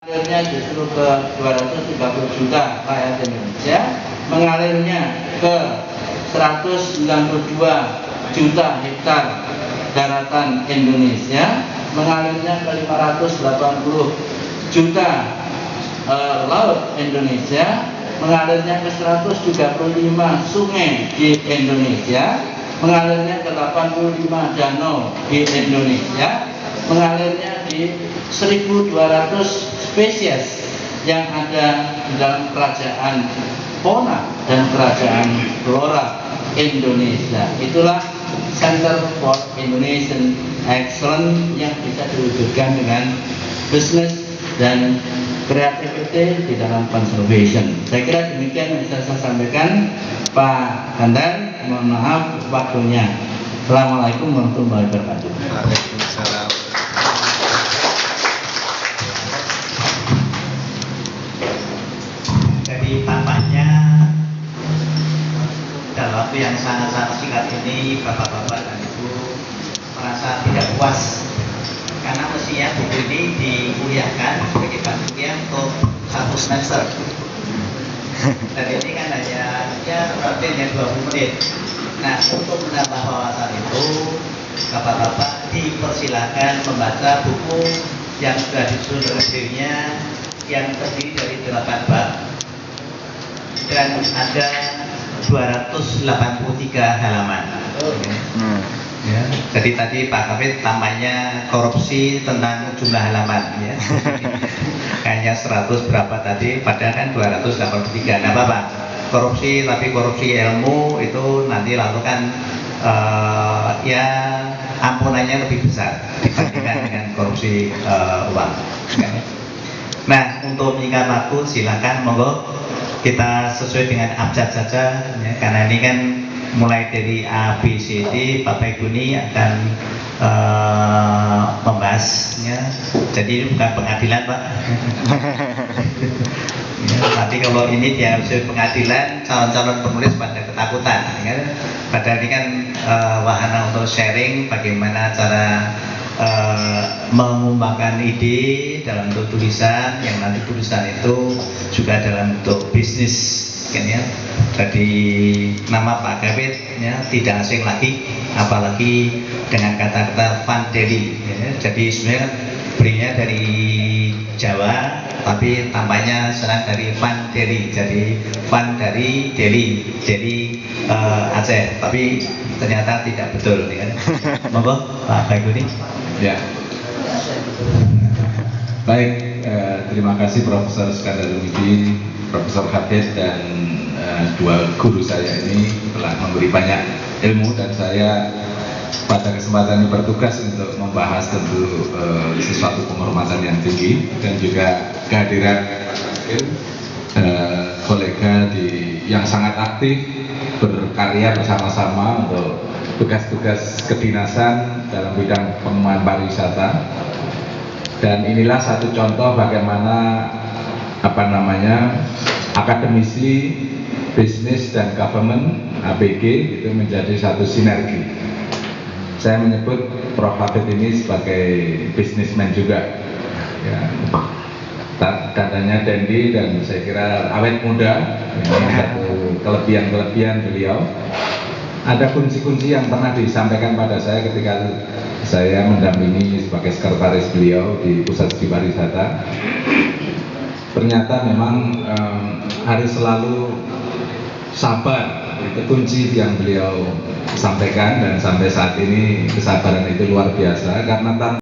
Mengalirnya justru ke 230 juta rakyat Indonesia, mengalirnya ke 192 juta hektar daratan Indonesia, mengalirnya ke 580 juta laut Indonesia, mengalirnya ke 135 sungai di Indonesia, mengalirnya ke 85 danau di Indonesia, mengalirnya di 1.200 spesies yang ada di dalam kerajaan fauna dan kerajaan flora Indonesia. Itulah Center for Indonesian Excellence yang bisa diwujudkan dengan bisnis dan kreativiti di dalam conservation. Saya kira demikian yang bisa saya sampaikan, Pak Kandar. Mohon maaf waktunya. Assalamualaikum warahmatullahi wabarakatuh. Waalaikumsalam. Jadi tampaknya dalam waktu yang sangat-sangat singkat ini Bapak-bapak dan Ibu merasa tidak puas karena mestinya buku ini dikuliahkan sebagai bahan kuliah untuk 1 semester. Dan ini kan hanya rutinnya 20 menit. Nah, untuk menambah wawasan itu Bapak-bapak dipersilakan membaca buku yang sudah disusun reviewnya yang terdiri dari 8 bab dan ada 283 halaman. Ya, jadi tadi Pak Hafid tambahnya korupsi tentang jumlah halaman ya. Kayaknya 100 berapa tadi, padahal kan 283. Nah Bapak, korupsi tapi korupsi ilmu itu nanti lalu kan ya ampunannya lebih besar dibandingkan dengan korupsi uang. Nah, untuk menyingkat waktu silakan monggo kita sesuai dengan abjad saja ya, karena ini kan mulai dari A, B, C, D, Bapak Ibu ini akan membahasnya. Jadi ini bukan pengadilan Pak. Ya, nanti kalau ini dia sesuai pengadilan, calon-calon penulis pada ketakutan ya. Padahal ini kan wahana untuk sharing bagaimana cara mengembangkan ide dalam bentuk tulisan, yang nanti tulisan itu juga dalam bentuk bisnis kan ya. Jadi nama Pak Hafid ya, tidak asing lagi, apalagi dengan kata-kata Van Deli ya. Jadi sebenarnya belinya dari Jawa tapi tampaknya serang dari Van Deli, jadi Van dari Deli, jadi Aceh, tapi ternyata tidak betul ya. Monggo Pak Baikuni. Ya. Baik, terima kasih Profesor Skandaruddin, Profesor Hafid dan dua guru saya ini telah memberi banyak ilmu, dan saya pada kesempatan ini bertugas untuk membahas tentu sesuatu penghormatan yang tinggi, dan juga kehadiran kolega yang sangat aktif berkarya bersama-sama untuk tugas-tugas kedinasan dalam bidang pengembangan pariwisata. Dan inilah satu contoh bagaimana akademisi, bisnis dan government (ABG) itu menjadi satu sinergi. Saya menyebut Prof. Hafid ini sebagai bisnismen juga ya. Dandannya dandy dan saya kira awet muda. Ini satu kelebihan beliau. Ada kunci-kunci yang pernah disampaikan pada saya ketika saya mendampingi sebagai sekretaris beliau di Pusat Studi Pariwisata. Ternyata memang harus selalu sabar, itu kunci yang beliau sampaikan, dan sampai saat ini kesabaran itu luar biasa karena